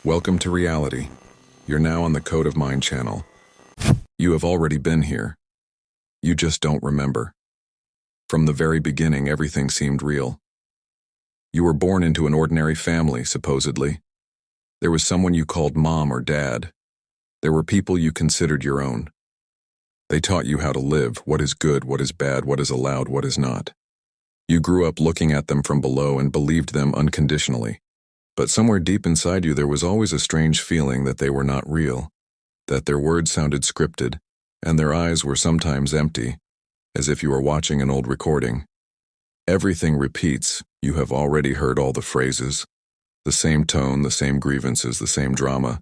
Welcome to reality. You're now on the Code of Mind channel. You have already been here. You just don't remember. From the very beginning, everything seemed real. You were born into an ordinary family, supposedly. There was someone you called mom or dad. There were people you considered your own. They taught you how to live, what is good, what is bad, what is allowed, what is not. You grew up looking at them from below and believed them unconditionally. But somewhere deep inside you there was always a strange feeling that they were not real, that their words sounded scripted, and their eyes were sometimes empty, as if you were watching an old recording. Everything repeats. You have already heard all the phrases, the same tone, the same grievances, the same drama,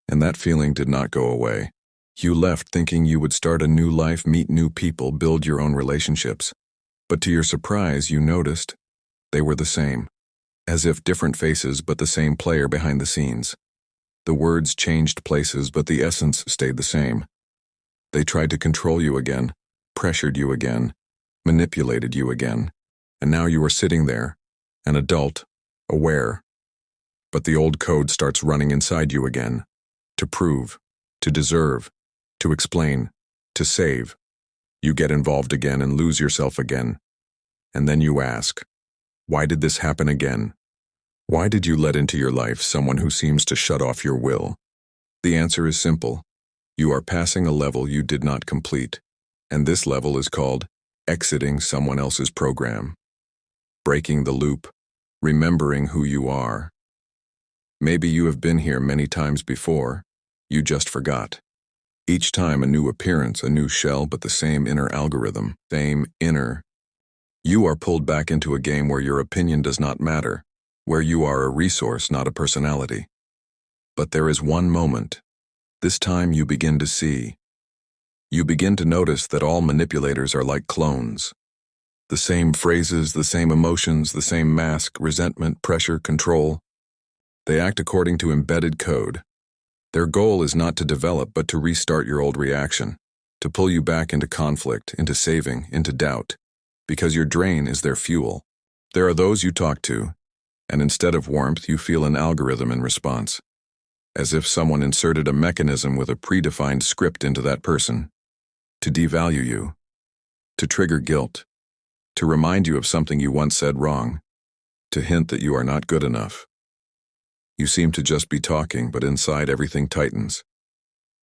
and that feeling did not go away. You left thinking you would start a new life, meet new people, build your own relationships. But to your surprise, you noticed they were the same. As if different faces but the same player behind the scenes. The words changed places but the essence stayed the same. They tried to control you again, pressured you again, manipulated you again, and now you are sitting there, an adult, aware. But the old code starts running inside you again. To prove, to deserve, to explain, to save. You get involved again and lose yourself again. And then you ask, why did this happen again? Why did you let into your life someone who seems to shut off your will? The answer is simple. You are passing a level you did not complete, and this level is called exiting someone else's program. Breaking the loop, remembering who you are. Maybe you have been here many times before, you just forgot. Each time a new appearance, a new shell, but the same inner algorithm, same inner. You are pulled back into a game where your opinion does not matter, where you are a resource, not a personality. But there is one moment. This time you begin to see. You begin to notice that all manipulators are like clones. The same phrases, the same emotions, the same mask, resentment, pressure, control. They act according to embedded code. Their goal is not to develop, but to restart your old reaction, to pull you back into conflict, into saving, into doubt. Because your drain is their fuel. There are those you talk to, and instead of warmth, you feel an algorithm in response, as if someone inserted a mechanism with a predefined script into that person, to devalue you, to trigger guilt, to remind you of something you once said wrong, to hint that you are not good enough. You seem to just be talking, but inside everything tightens,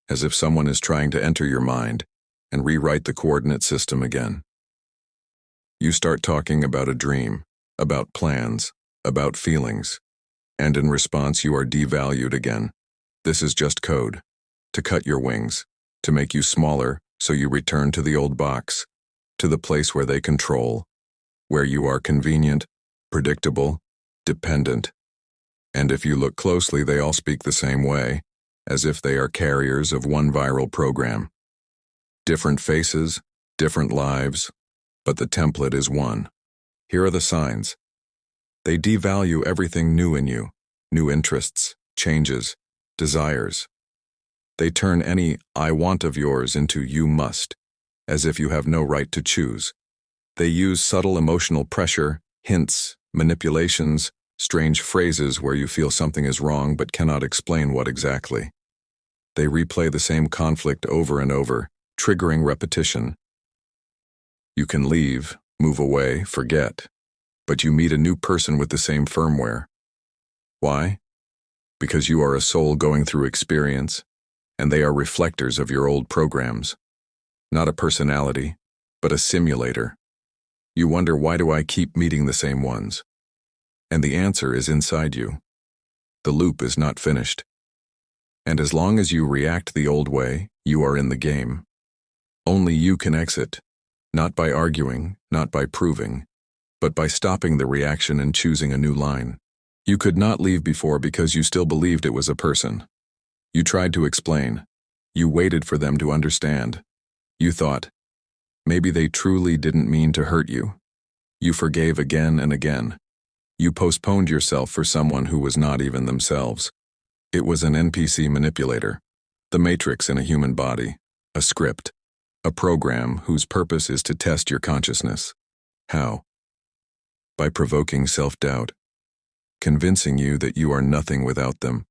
as if someone is trying to enter your mind and rewrite the coordinate system again. You start talking about a dream, about plans, about feelings, and in response you are devalued again. This is just code, to cut your wings, to make you smaller so you return to the old box, to the place where they control, where you are convenient, predictable, dependent. And if you look closely, they all speak the same way, as if they are carriers of one viral program. Different faces, different lives, but the template is one. Here are the signs. They devalue everything new in you, new interests, changes, desires. They turn any I want of yours into you must, as if you have no right to choose. They use subtle emotional pressure, hints, manipulations, strange phrases where you feel something is wrong but cannot explain what exactly. They replay the same conflict over and over, triggering repetition. You can leave, move away, forget, but you meet a new person with the same firmware. Why? Because you are a soul going through experience, and they are reflectors of your old programs. Not a personality, but a simulator. You wonder, why do I keep meeting the same ones? And the answer is inside you. The loop is not finished. And as long as you react the old way, you are in the game. Only you can exit. Not by arguing, not by proving, but by stopping the reaction and choosing a new line. You could not leave before because you still believed it was a person. You tried to explain. You waited for them to understand. You thought, maybe they truly didn't mean to hurt you. You forgave again and again. You postponed yourself for someone who was not even themselves. It was an NPC manipulator, the matrix in a human body, a script. A program whose purpose is to test your consciousness. How? By provoking self-doubt, convincing you that you are nothing without them,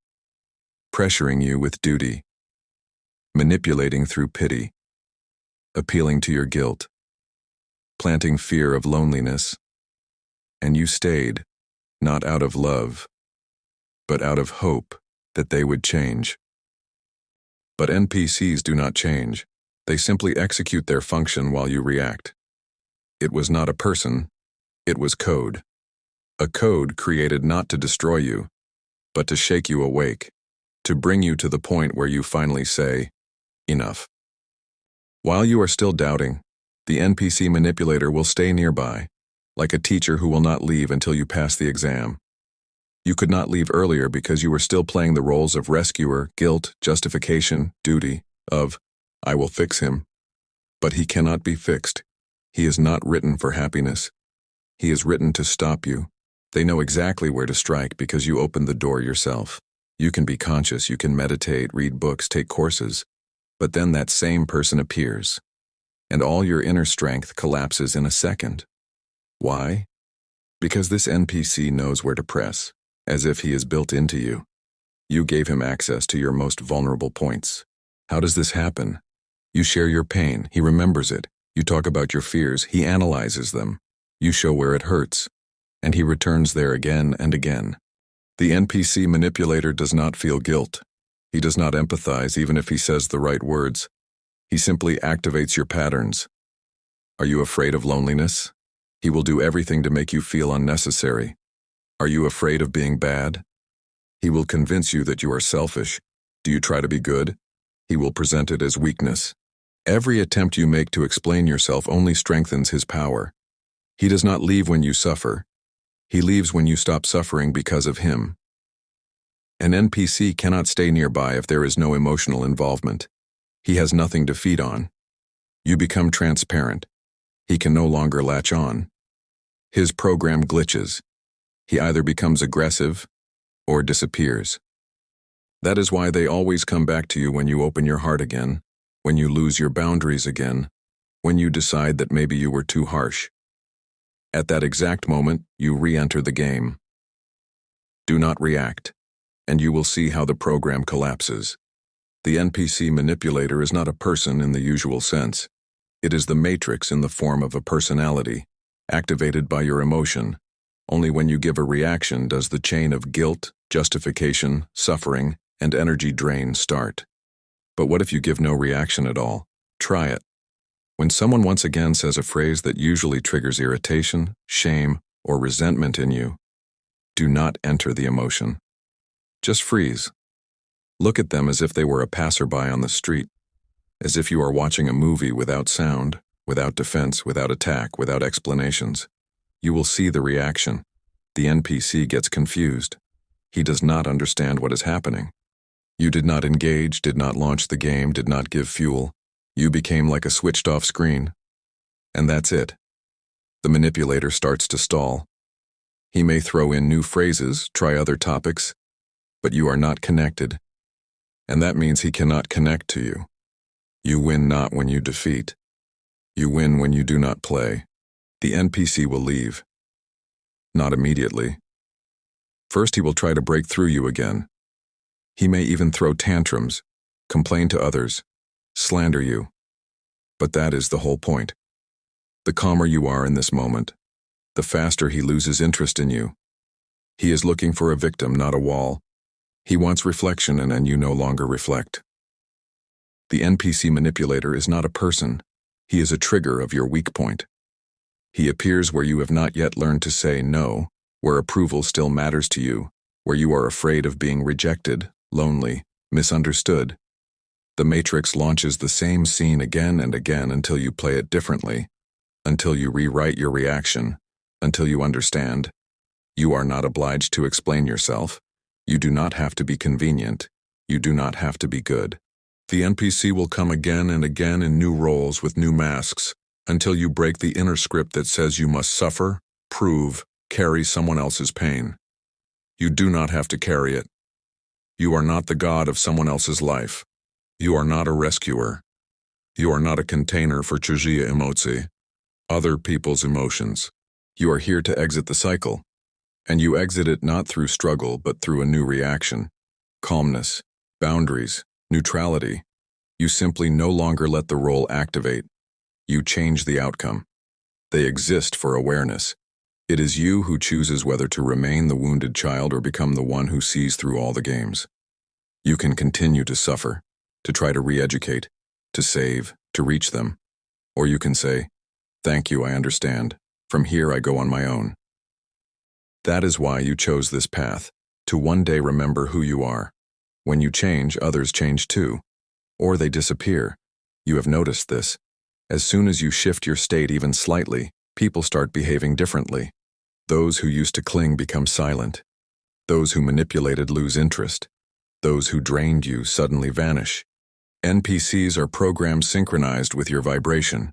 pressuring you with duty, manipulating through pity, appealing to your guilt, planting fear of loneliness, and you stayed, not out of love, but out of hope that they would change. But NPCs do not change. They simply execute their function while you react. It was not a person, it was code. A code created not to destroy you, but to shake you awake, to bring you to the point where you finally say, enough. While you are still doubting, the NPC manipulator will stay nearby, like a teacher who will not leave until you pass the exam. You could not leave earlier because you were still playing the roles of rescuer, guilt, justification, duty, of, I will fix him. But he cannot be fixed. He is not written for happiness. He is written to stop you. They know exactly where to strike because you opened the door yourself. You can be conscious, you can meditate, read books, take courses, but then that same person appears, and all your inner strength collapses in a second. Why? Because this NPC knows where to press, as if he is built into you. You gave him access to your most vulnerable points. How does this happen? You share your pain, he remembers it. You talk about your fears, he analyzes them. You show where it hurts, and he returns there again and again. The NPC manipulator does not feel guilt. He does not empathize even if he says the right words. He simply activates your patterns. Are you afraid of loneliness? He will do everything to make you feel unnecessary. Are you afraid of being bad? He will convince you that you are selfish. Do you try to be good? He will present it as weakness. Every attempt you make to explain yourself only strengthens his power. He does not leave when you suffer. He leaves when you stop suffering because of him. An NPC cannot stay nearby if there is no emotional involvement. He has nothing to feed on. You become transparent. He can no longer latch on. His program glitches. He either becomes aggressive or disappears. That is why they always come back to you when you open your heart again, when you lose your boundaries again, when you decide that maybe you were too harsh. At that exact moment, you re-enter the game. Do not react, and you will see how the program collapses. The NPC manipulator is not a person in the usual sense. It is the matrix in the form of a personality, activated by your emotion. Only when you give a reaction does the chain of guilt, justification, suffering, and energy drain start. But what if you give no reaction at all? Try it. When someone once again says a phrase that usually triggers irritation, shame, or resentment in you, do not enter the emotion. Just freeze. Look at them as if they were a passerby on the street, as if you are watching a movie without sound, without defense, without attack, without explanations. You will see the reaction. The NPC gets confused. He does not understand what is happening. You did not engage, did not launch the game, did not give fuel. You became like a switched-off screen. And that's it. The manipulator starts to stall. He may throw in new phrases, try other topics, but you are not connected. And that means he cannot connect to you. You win not when you defeat. You win when you do not play. The NPC will leave. Not immediately. First, he will try to break through you again. He may even throw tantrums, complain to others, slander you. But that is the whole point. The calmer you are in this moment, the faster he loses interest in you. He is looking for a victim, not a wall. He wants reflection, and you no longer reflect. The NPC manipulator is not a person. He is a trigger of your weak point. He appears where you have not yet learned to say no, where approval still matters to you, where you are afraid of being rejected, lonely, misunderstood. The Matrix launches the same scene again and again until you play it differently, until you rewrite your reaction, until you understand. You are not obliged to explain yourself. You do not have to be convenient. You do not have to be good. The NPC will come again and again in new roles with new masks, until you break the inner script that says you must suffer, prove, carry someone else's pain. You do not have to carry it. You are not the god of someone else's life. You are not a rescuer. You are not a container for чужие эмоции, other people's emotions. You are here to exit the cycle, and you exit it not through struggle but through a new reaction, calmness, boundaries, neutrality. You simply no longer let the role activate. You change the outcome. They exist for awareness. It is you who chooses whether to remain the wounded child or become the one who sees through all the games. You can continue to suffer, to try to re-educate, to save, to reach them. Or you can say, "Thank you, I understand. From here I go on my own." That is why you chose this path, to one day remember who you are. When you change, others change too. Or they disappear. You have noticed this. As soon as you shift your state even slightly, people start behaving differently. Those who used to cling become silent. Those who manipulated lose interest. Those who drained you suddenly vanish. NPCs are programs synchronized with your vibration.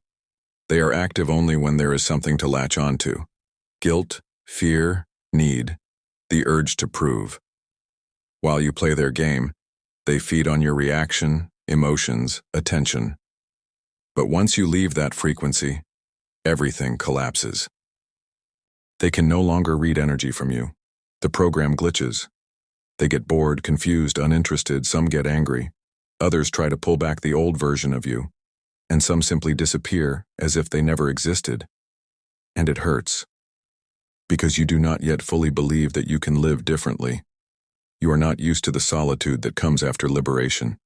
They are active only when there is something to latch onto. Guilt, fear, need, the urge to prove. While you play their game, they feed on your reaction, emotions, attention. But once you leave that frequency, everything collapses. They can no longer read energy from you. The program glitches. They get bored, confused, uninterested, some get angry. Others try to pull back the old version of you, and some simply disappear as if they never existed. And it hurts. Because you do not yet fully believe that you can live differently. You are not used to the solitude that comes after liberation.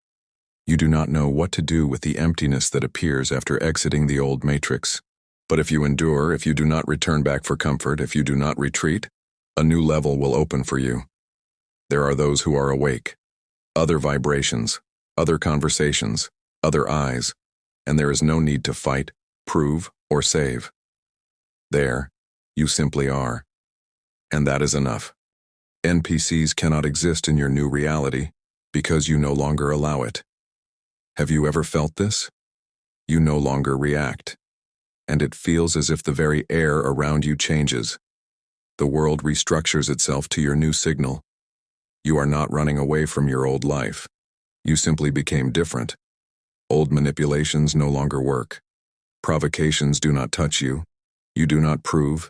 You do not know what to do with the emptiness that appears after exiting the old matrix. But if you endure, if you do not return back for comfort, if you do not retreat, a new level will open for you. There are those who are awake. Other vibrations, other conversations, other eyes, and there is no need to fight, prove, or save. There, you simply are. And that is enough. NPCs cannot exist in your new reality because you no longer allow it. Have you ever felt this? You no longer react. And it feels as if the very air around you changes. The world restructures itself to your new signal. You are not running away from your old life. You simply became different. Old manipulations no longer work. Provocations do not touch you. You do not prove.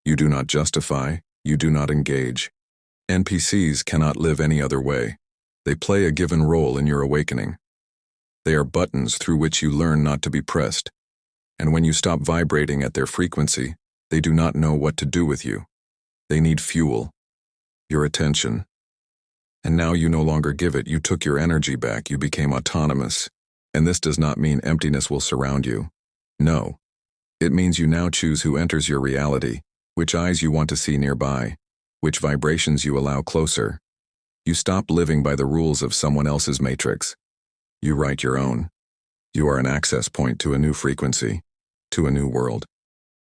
You do not justify. You do not engage. NPCs cannot live any other way. They play a given role in your awakening. They are buttons through which you learn not to be pressed. And when you stop vibrating at their frequency, they do not know what to do with you. They need fuel, your attention. And now you no longer give it. You took your energy back. You became autonomous. And this does not mean emptiness will surround you. No. It means you now choose who enters your reality, which eyes you want to see nearby, which vibrations you allow closer. You stop living by the rules of someone else's matrix. You write your own. You are an access point to a new frequency, to a new world.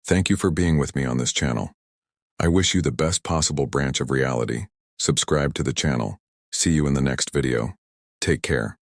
Thank you for being with me on this channel. I wish you the best possible branch of reality. Subscribe to the channel. See you in the next video. Take care.